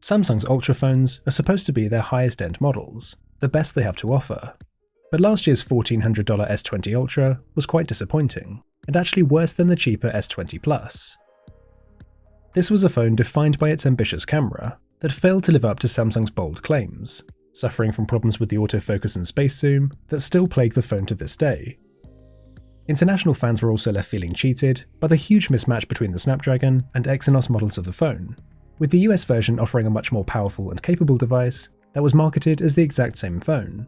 Samsung's Ultra phones are supposed to be their highest end models, the best they have to offer. But last year's $1,400 S20 Ultra was quite disappointing, and actually worse than the cheaper S20 Plus. This was a phone defined by its ambitious camera that failed to live up to Samsung's bold claims, suffering from problems with the autofocus and space zoom that still plague the phone to this day. International fans were also left feeling cheated by the huge mismatch between the Snapdragon and Exynos models of the phone, with the US version offering a much more powerful and capable device that was marketed as the exact same phone.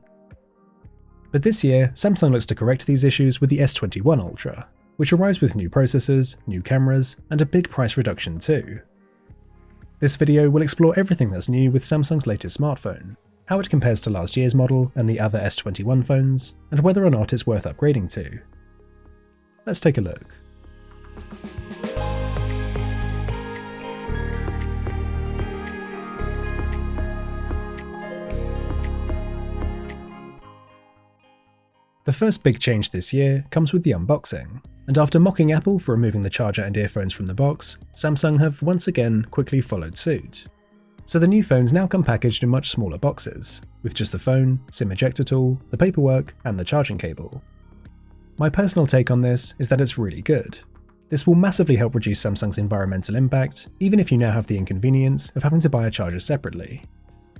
But this year, Samsung looks to correct these issues with the S21 Ultra, which arrives with new processors, new cameras, and a big price reduction too. This video will explore everything that's new with Samsung's latest smartphone, how it compares to last year's model and the other S21 phones, and whether or not it's worth upgrading to. Let's take a look. The first big change this year comes with the unboxing, and after mocking Apple for removing the charger and earphones from the box, Samsung have once again quickly followed suit. So the new phones now come packaged in much smaller boxes, with just the phone, SIM ejector tool, the paperwork, and the charging cable. My personal take on this is that it's really good. This will massively help reduce Samsung's environmental impact, even if you now have the inconvenience of having to buy a charger separately.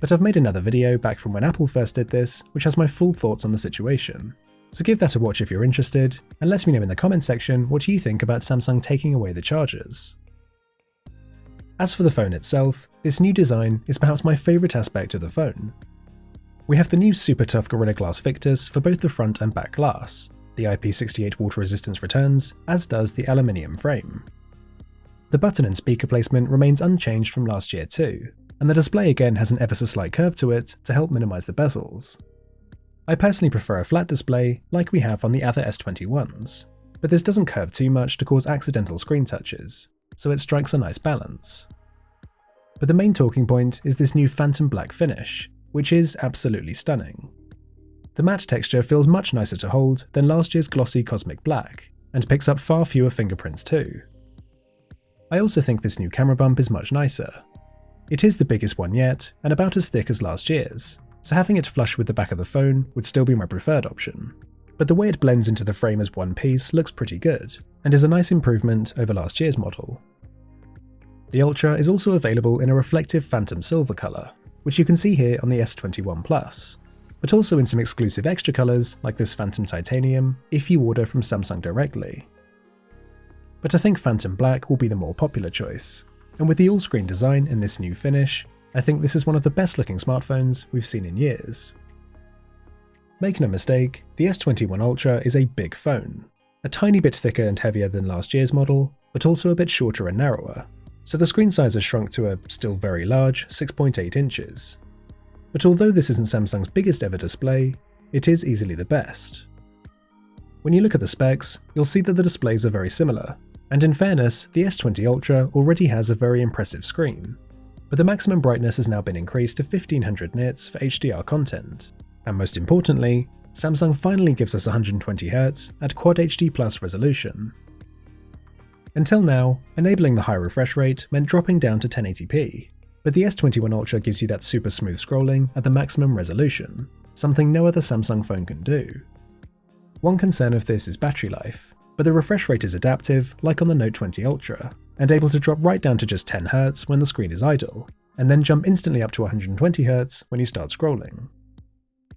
But I've made another video back from when Apple first did this, which has my full thoughts on the situation. So give that a watch if you're interested, and let me know in the comment section what you think about Samsung taking away the chargers. As for the phone itself, this new design is perhaps my favourite aspect of the phone. We have the new super tough Gorilla Glass Victus for both the front and back glass. The IP68 water resistance returns, as does the aluminium frame. The button and speaker placement remains unchanged from last year too, and the display again has an ever so slight curve to it to help minimise the bezels. I personally prefer a flat display like we have on the other S21s, but this doesn't curve too much to cause accidental screen touches, so it strikes a nice balance. But the main talking point is this new phantom black finish, which is absolutely stunning. The matte texture feels much nicer to hold than last year's glossy cosmic black, and picks up far fewer fingerprints too. I also think this new camera bump is much nicer. It is the biggest one yet, and about as thick as last year's, so having it flush with the back of the phone would still be my preferred option. But the way it blends into the frame as one piece looks pretty good, and is a nice improvement over last year's model. The Ultra is also available in a reflective phantom silver colour, which you can see here on the S21 Plus, but also in some exclusive extra colours like this phantom titanium if you order from Samsung directly. But I think phantom black will be the more popular choice, and with the all-screen design and this new finish, I think this is one of the best looking smartphones we've seen in years. Make no mistake, the S21 Ultra is a big phone, a tiny bit thicker and heavier than last year's model, but also a bit shorter and narrower, so the screen size has shrunk to a still very large 6.8 inches. But although this isn't Samsung's biggest ever display, it is easily the best. When you look at the specs, you'll see that the displays are very similar, and in fairness, the S20 Ultra already has a very impressive screen. But the maximum brightness has now been increased to 1500 nits for HDR content, and most importantly, Samsung finally gives us 120Hz at Quad HD Plus resolution. Until now, enabling the high refresh rate meant dropping down to 1080p, but the S21 Ultra gives you that super smooth scrolling at the maximum resolution, something no other Samsung phone can do. One concern of this is battery life, but the refresh rate is adaptive like on the Note 20 Ultra, and able to drop right down to just 10Hz when the screen is idle, and then jump instantly up to 120Hz when you start scrolling.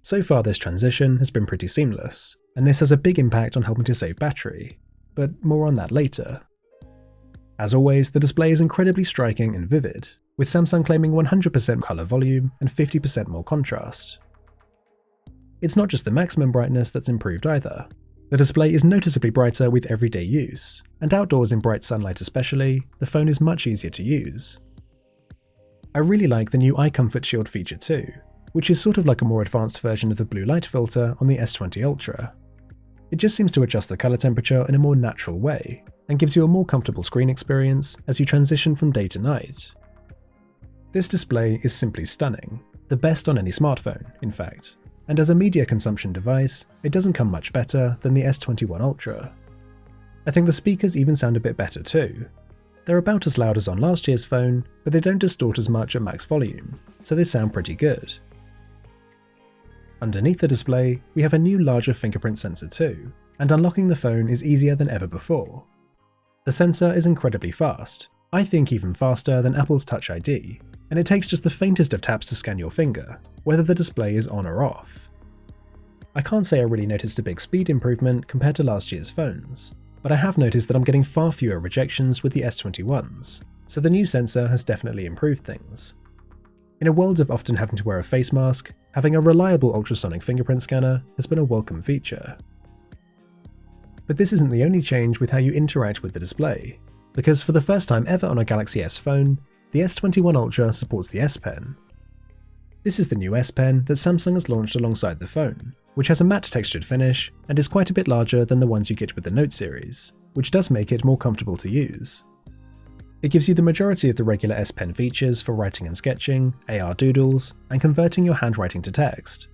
So far this transition has been pretty seamless, and this has a big impact on helping to save battery, but more on that later. As always, the display is incredibly striking and vivid, with Samsung claiming 100% colour volume and 50% more contrast. It's not just the maximum brightness that's improved either. The display is noticeably brighter with everyday use, and outdoors in bright sunlight especially, the phone is much easier to use. I really like the new Eye Comfort Shield feature too, which is sort of like a more advanced version of the blue light filter on the S20 Ultra. It just seems to adjust the colour temperature in a more natural way, and gives you a more comfortable screen experience as you transition from day to night. This display is simply stunning, the best on any smartphone, in fact, and as a media consumption device, it doesn't come much better than the S21 Ultra. I think the speakers even sound a bit better too. They're about as loud as on last year's phone, but they don't distort as much at max volume, so they sound pretty good. Underneath the display, we have a new larger fingerprint sensor too, and unlocking the phone is easier than ever before. The sensor is incredibly fast, I think even faster than Apple's Touch ID, and it takes just the faintest of taps to scan your finger, whether the display is on or off. I can't say I really noticed a big speed improvement compared to last year's phones, but I have noticed that I'm getting far fewer rejections with the S21s, so the new sensor has definitely improved things. In a world of often having to wear a face mask, having a reliable ultrasonic fingerprint scanner has been a welcome feature. But this isn't the only change with how you interact with the display, because for the first time ever on a Galaxy S phone, the S21 Ultra supports the S Pen. This is the new S Pen that Samsung has launched alongside the phone, which has a matte textured finish and is quite a bit larger than the ones you get with the Note series, which does make it more comfortable to use. It gives you the majority of the regular S Pen features for writing and sketching, AR doodles, and converting your handwriting to text,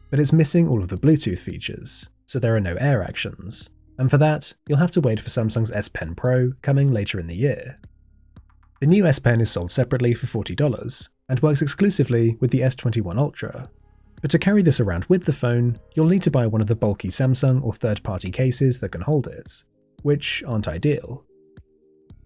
but it's missing all of the Bluetooth features, so there are no Air actions, and for that, you'll have to wait for Samsung's S Pen Pro coming later in the year. The new S Pen is sold separately for $40 and works exclusively with the S21 Ultra, but to carry this around with the phone, you'll need to buy one of the bulky Samsung or third-party cases that can hold it, which aren't ideal.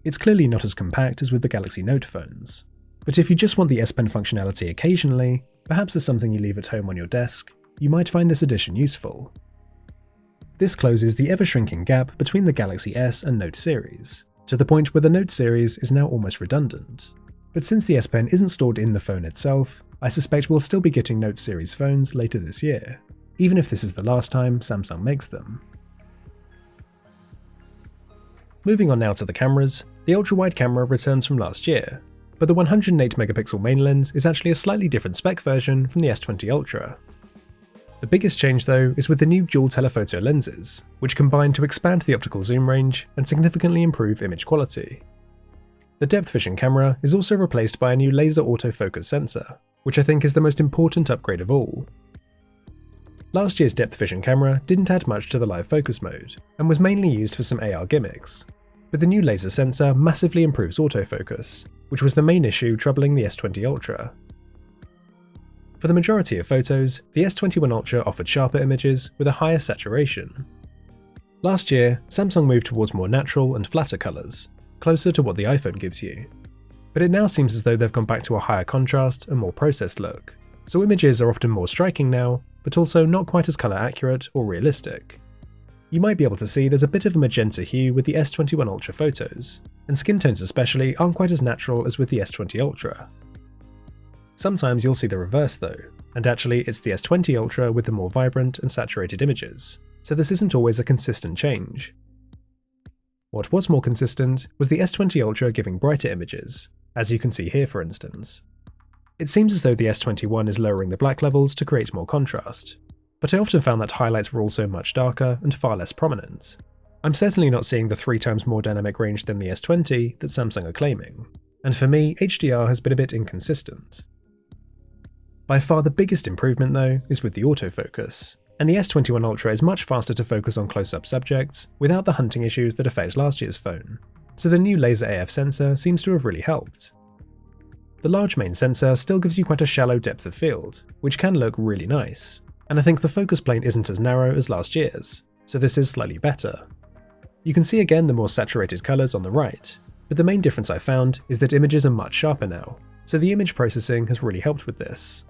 It's clearly not as compact as with the Galaxy Note phones, but if you just want the S Pen functionality occasionally, perhaps as something you leave at home on your desk, you might find this addition useful. This closes the ever-shrinking gap between the Galaxy S and Note series, to the point where the Note series is now almost redundant. But since the S Pen isn't stored in the phone itself, I suspect we'll still be getting Note series phones later this year, even if this is the last time Samsung makes them. Moving on now to the cameras, the ultra-wide camera returns from last year, but the 108MP main lens is actually a slightly different spec version from the S20 Ultra. The biggest change though is with the new dual telephoto lenses, which combine to expand the optical zoom range and significantly improve image quality. The depth vision camera is also replaced by a new laser autofocus sensor, which I think is the most important upgrade of all. Last year's depth vision camera didn't add much to the live focus mode, and was mainly used for some AR gimmicks, but the new laser sensor massively improves autofocus, which was the main issue troubling the S20 Ultra. For the majority of photos, the S21 Ultra offered sharper images with a higher saturation. Last year, Samsung moved towards more natural and flatter colours, closer to what the iPhone gives you. But it now seems as though they've gone back to a higher contrast and more processed look, so images are often more striking now, but also not quite as colour accurate or realistic. You might be able to see there's a bit of a magenta hue with the S21 Ultra photos, and skin tones especially aren't quite as natural as with the S20 Ultra. Sometimes you'll see the reverse though, and actually it's the S20 Ultra with the more vibrant and saturated images, so this isn't always a consistent change. What was more consistent was the S20 Ultra giving brighter images, as you can see here for instance. It seems as though the S21 is lowering the black levels to create more contrast, but I often found that highlights were also much darker and far less prominent. I'm certainly not seeing the 3 times more dynamic range than the S20 that Samsung are claiming, and for me HDR has been a bit inconsistent. By far the biggest improvement though is with the autofocus, and the S21 Ultra is much faster to focus on close-up subjects without the hunting issues that affect last year's phone, so the new laser AF sensor seems to have really helped. The large main sensor still gives you quite a shallow depth of field, which can look really nice, and I think the focus plane isn't as narrow as last year's, so this is slightly better. You can see again the more saturated colours on the right, but the main difference I found is that images are much sharper now, so the image processing has really helped with this.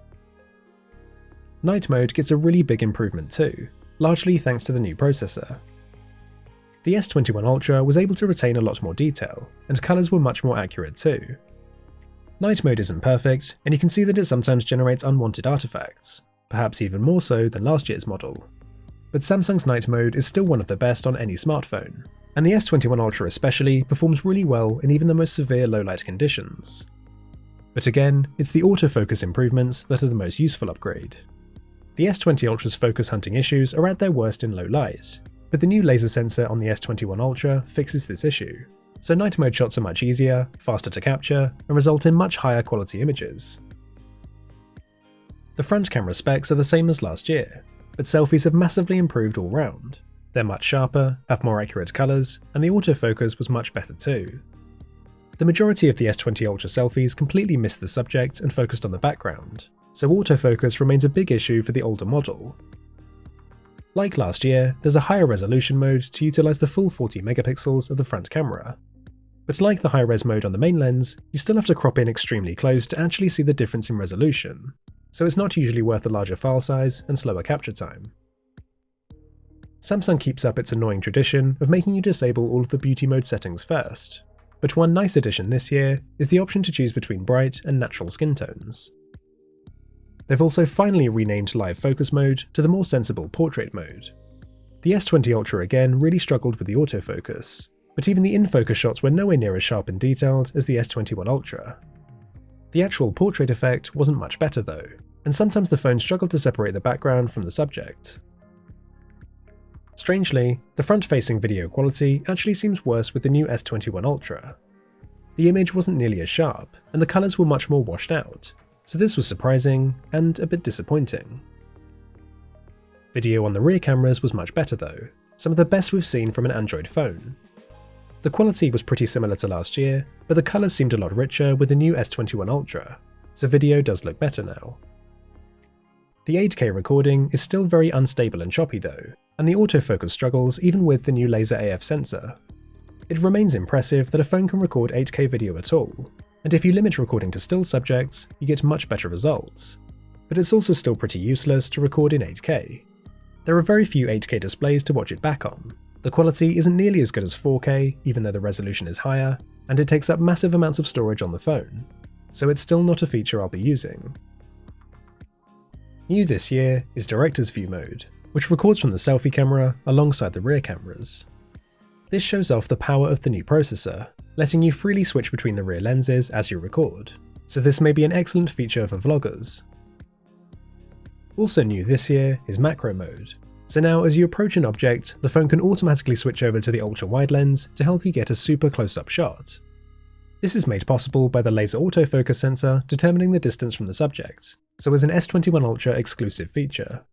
Night mode gets a really big improvement too, largely thanks to the new processor. The S21 Ultra was able to retain a lot more detail, and colours were much more accurate too. Night mode isn't perfect, and you can see that it sometimes generates unwanted artifacts, perhaps even more so than last year's model. But Samsung's night mode is still one of the best on any smartphone, and the S21 Ultra especially performs really well in even the most severe low-light conditions. But again, it's the autofocus improvements that are the most useful upgrade. The S20 Ultra's focus hunting issues are at their worst in low light, but the new laser sensor on the S21 Ultra fixes this issue, so night mode shots are much easier, faster to capture, and result in much higher quality images. The front camera specs are the same as last year, but selfies have massively improved all round. They're much sharper, have more accurate colours, and the autofocus was much better too. The majority of the S20 Ultra selfies completely missed the subject and focused on the background, so autofocus remains a big issue for the older model. Like last year, there's a higher resolution mode to utilise the full 40 megapixels of the front camera. But like the high-res mode on the main lens, you still have to crop in extremely close to actually see the difference in resolution, so it's not usually worth a larger file size and slower capture time. Samsung keeps up its annoying tradition of making you disable all of the beauty mode settings first, but one nice addition this year is the option to choose between bright and natural skin tones. They've also finally renamed live focus mode to the more sensible portrait mode. The S20 Ultra again really struggled with the autofocus, but even the in-focus shots were nowhere near as sharp and detailed as the S21 Ultra. The actual portrait effect wasn't much better though, and sometimes the phone struggled to separate the background from the subject. Strangely, the front-facing video quality actually seems worse with the new S21 Ultra. The image wasn't nearly as sharp, and the colours were much more washed out, so this was surprising and a bit disappointing. Video on the rear cameras was much better though, some of the best we've seen from an Android phone. The quality was pretty similar to last year, but the colours seemed a lot richer with the new S21 Ultra, so video does look better now. The 8K recording is still very unstable and choppy though, and the autofocus struggles even with the new laser AF sensor. It remains impressive that a phone can record 8K video at all, and if you limit recording to still subjects, you get much better results. But it's also still pretty useless to record in 8K. There are very few 8K displays to watch it back on. The quality isn't nearly as good as 4K, even though the resolution is higher, and it takes up massive amounts of storage on the phone, so it's still not a feature I'll be using. New this year is Director's View mode, which records from the selfie camera alongside the rear cameras. This shows off the power of the new processor, letting you freely switch between the rear lenses as you record, so this may be an excellent feature for vloggers. Also new this year is macro mode, so now as you approach an object, the phone can automatically switch over to the ultra-wide lens to help you get a super close-up shot. This is made possible by the laser autofocus sensor determining the distance from the subject, so is an S21 Ultra exclusive feature.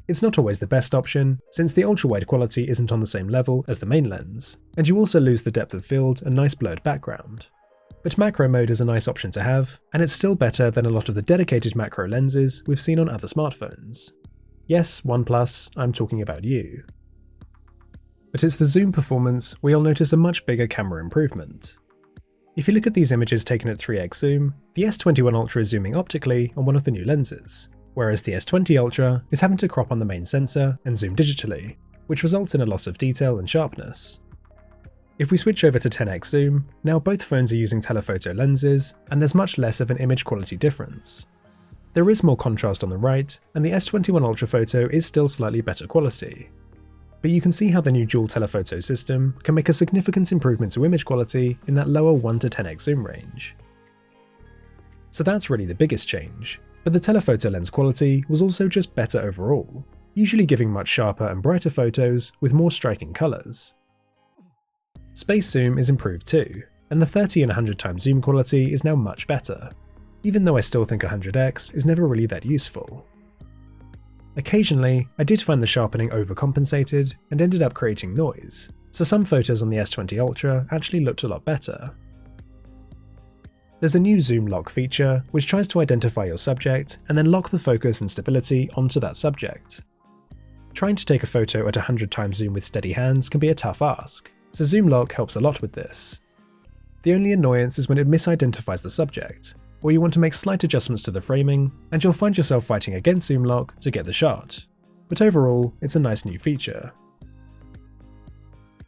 It's not always the best option, since the ultra-wide quality isn't on the same level as the main lens, and you also lose the depth of field and nice blurred background. But macro mode is a nice option to have, and it's still better than a lot of the dedicated macro lenses we've seen on other smartphones. Yes, OnePlus, I'm talking about you. But it's the zoom performance where you'll notice a much bigger camera improvement. If you look at these images taken at 3x zoom, the S21 Ultra is zooming optically on one of the new lenses, whereas the S20 Ultra is having to crop on the main sensor and zoom digitally, which results in a loss of detail and sharpness. If we switch over to 10x zoom, now both phones are using telephoto lenses, and there's much less of an image quality difference. There is more contrast on the right, and the S21 Ultra photo is still slightly better quality. But you can see how the new dual telephoto system can make a significant improvement to image quality in that lower 1 to 10x zoom range. So that's really the biggest change, but the telephoto lens quality was also just better overall, usually giving much sharper and brighter photos with more striking colours. Space zoom is improved too, and the 30 and 100 times zoom quality is now much better, even though I still think 100x is never really that useful. Occasionally, I did find the sharpening overcompensated and ended up creating noise, so some photos on the S20 Ultra actually looked a lot better. There's a new zoom lock feature which tries to identify your subject and then lock the focus and stability onto that subject. Trying to take a photo at 100 times zoom with steady hands can be a tough ask, so zoom lock helps a lot with this. The only annoyance is when it misidentifies the subject, or you want to make slight adjustments to the framing, and you'll find yourself fighting against zoom lock to get the shot. But overall, it's a nice new feature.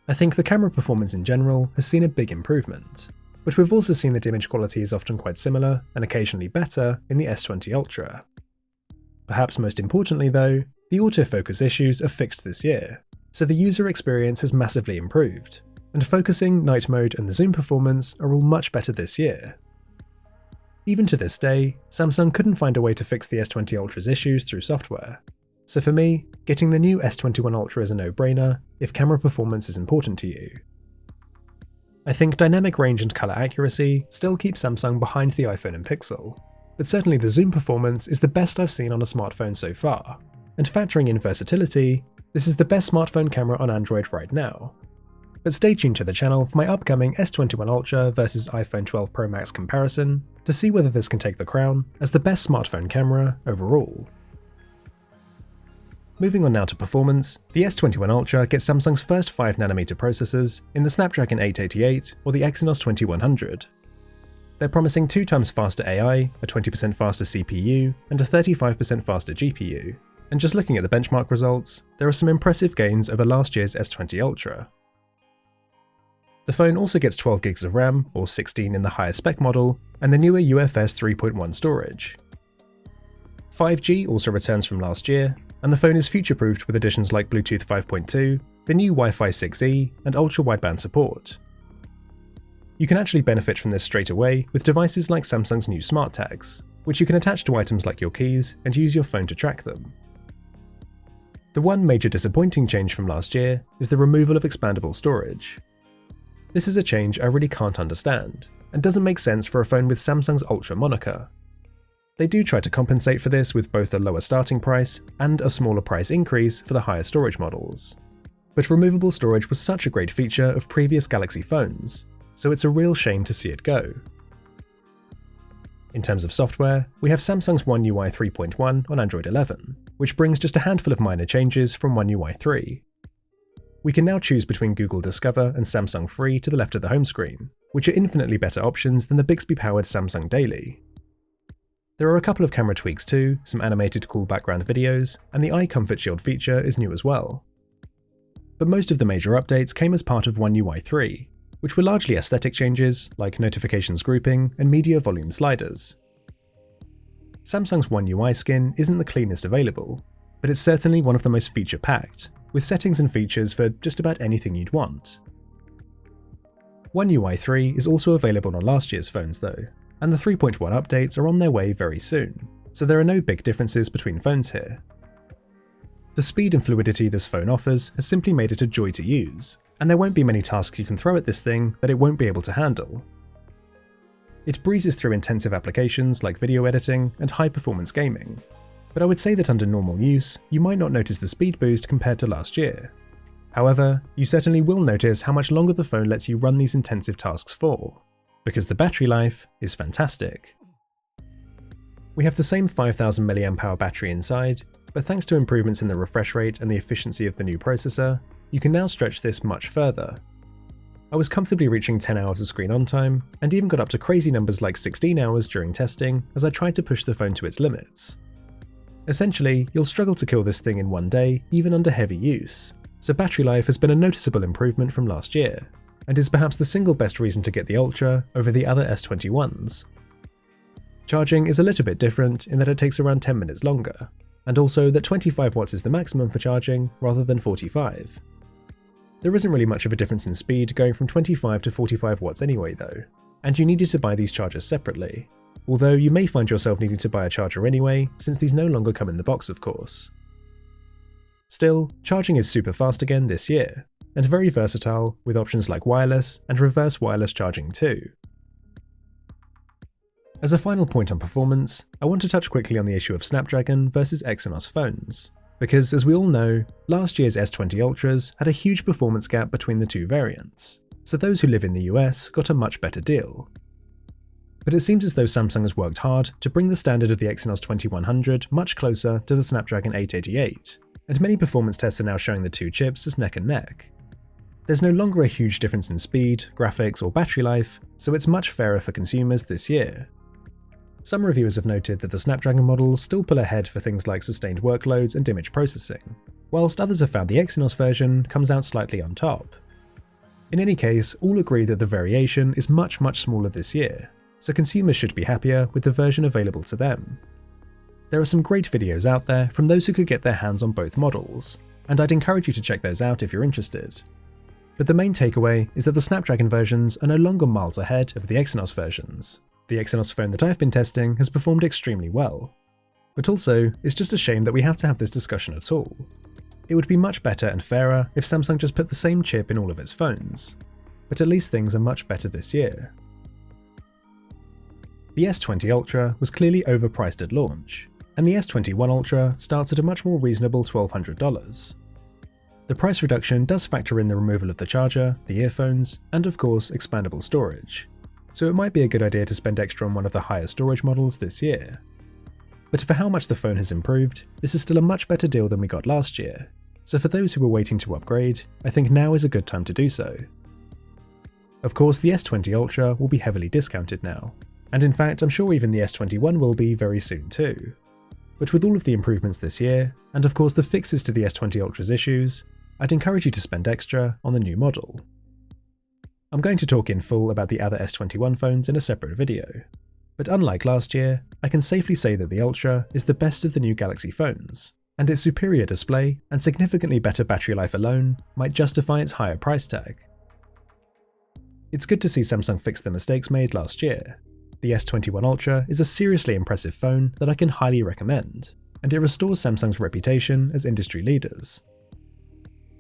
I think the camera performance in general has seen a big improvement, but we've also seen that image quality is often quite similar, and occasionally better, in the S20 Ultra. Perhaps most importantly though, the autofocus issues are fixed this year, so the user experience has massively improved, and focusing, night mode and the zoom performance are all much better this year. Even to this day, Samsung couldn't find a way to fix the S20 Ultra's issues through software, so for me, getting the new S21 Ultra is a no-brainer if camera performance is important to you. I think dynamic range and colour accuracy still keep Samsung behind the iPhone and Pixel, but certainly the zoom performance is the best I've seen on a smartphone so far, and factoring in versatility, this is the best smartphone camera on Android right now. but stay tuned to the channel for my upcoming S21 Ultra versus iPhone 12 Pro Max comparison to see whether this can take the crown as the best smartphone camera overall. Moving on now to performance, the S21 Ultra gets Samsung's first 5nm processors in the Snapdragon 888 or the Exynos 2100. They're promising 2 times faster AI, a 20% faster CPU, and a 35% faster GPU. And just looking at the benchmark results, there are some impressive gains over last year's S20 Ultra. The phone also gets 12GB of RAM, or 16 in the higher spec model, and the newer UFS 3.1 storage. 5G also returns from last year, and the phone is future-proofed with additions like Bluetooth 5.2, the new Wi-Fi 6E, and ultra-wideband support. You can actually benefit from this straight away with devices like Samsung's new smart tags, which you can attach to items like your keys and use your phone to track them. The one major disappointing change from last year is the removal of expandable storage. This is a change I really can't understand, and doesn't make sense for a phone with Samsung's Ultra moniker. They do try to compensate for this with both a lower starting price and a smaller price increase for the higher storage models. But removable storage was such a great feature of previous Galaxy phones, so it's a real shame to see it go. In terms of software, we have Samsung's One UI 3.1 on Android 11, which brings just a handful of minor changes from One UI 3. We can now choose between Google Discover and Samsung Free to the left of the home screen, which are infinitely better options than the Bixby-powered Samsung Daily. There are a couple of camera tweaks too, some animated cool background videos, and the Eye Comfort Shield feature is new as well. But most of the major updates came as part of One UI 3, which were largely aesthetic changes like notifications grouping and media volume sliders. Samsung's One UI skin isn't the cleanest available, but it's certainly one of the most feature-packed, with settings and features for just about anything you'd want. One UI 3 is also available on last year's phones though, and the 3.1 updates are on their way very soon, so there are no big differences between phones here. The speed and fluidity this phone offers has simply made it a joy to use, and there won't be many tasks you can throw at this thing that it won't be able to handle. It breezes through intensive applications like video editing and high-performance gaming, but I would say that under normal use, you might not notice the speed boost compared to last year. However, you certainly will notice how much longer the phone lets you run these intensive tasks for, because the battery life is fantastic. We have the same 5000 mAh battery inside, but thanks to improvements in the refresh rate and the efficiency of the new processor, you can now stretch this much further. I was comfortably reaching 10 hours of screen on time, and even got up to crazy numbers like 16 hours during testing as I tried to push the phone to its limits. Essentially, you'll struggle to kill this thing in one day, even under heavy use, so battery life has been a noticeable improvement from last year, and is perhaps the single best reason to get the Ultra over the other S21s. Charging is a little bit different in that it takes around 10 minutes longer, and also that 25 watts is the maximum for charging rather than 45. There isn't really much of a difference in speed going from 25 to 45 watts anyway though, and you needed to buy these chargers separately, although you may find yourself needing to buy a charger anyway, since these no longer come in the box of course. Still, charging is super fast again this year, and very versatile with options like wireless and reverse wireless charging too. As a final point on performance, I want to touch quickly on the issue of Snapdragon versus Exynos phones, because as we all know, last year's S20 Ultras had a huge performance gap between the two variants, so those who live in the US got a much better deal. But it seems as though Samsung has worked hard to bring the standard of the Exynos 2100 much closer to the Snapdragon 888, and many performance tests are now showing the two chips as neck and neck. There's no longer a huge difference in speed, graphics, or battery life, so it's much fairer for consumers this year. Some reviewers have noted that the Snapdragon models still pull ahead for things like sustained workloads and image processing, whilst others have found the Exynos version comes out slightly on top. In any case, all agree that the variation is much smaller this year, so consumers should be happier with the version available to them. There are some great videos out there from those who could get their hands on both models, and I'd encourage you to check those out if you're interested. But the main takeaway is that the Snapdragon versions are no longer miles ahead of the Exynos versions. The Exynos phone that I've been testing has performed extremely well. But also, it's just a shame that we have to have this discussion at all. It would be much better and fairer if Samsung just put the same chip in all of its phones. But at least things are much better this year. The S20 Ultra was clearly overpriced at launch, and the S21 Ultra starts at a much more reasonable $1,200. The price reduction does factor in the removal of the charger, the earphones, and of course expandable storage, so it might be a good idea to spend extra on one of the higher storage models this year. But for how much the phone has improved, this is still a much better deal than we got last year, so for those who are waiting to upgrade, I think now is a good time to do so. Of course, the S20 Ultra will be heavily discounted now, and in fact I'm sure even the S21 will be very soon too. But with all of the improvements this year, and of course the fixes to the S20 Ultra's issues, I'd encourage you to spend extra on the new model. I'm going to talk in full about the other S21 phones in a separate video, but unlike last year, I can safely say that the Ultra is the best of the new Galaxy phones, and its superior display and significantly better battery life alone might justify its higher price tag. It's good to see Samsung fix the mistakes made last year. The S21 Ultra is a seriously impressive phone that I can highly recommend, and it restores Samsung's reputation as industry leaders.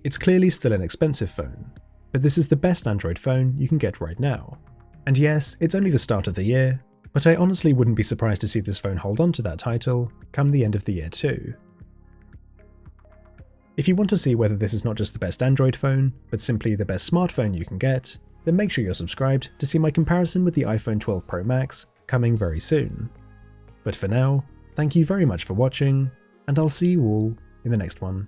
It's clearly still an expensive phone, but this is the best Android phone you can get right now. And yes, it's only the start of the year, but I honestly wouldn't be surprised to see this phone hold on to that title come the end of the year too. If you want to see whether this is not just the best Android phone, but simply the best smartphone you can get, then make sure you're subscribed to see my comparison with the iPhone 12 Pro Max coming very soon. But for now, thank you very much for watching, and I'll see you all in the next one.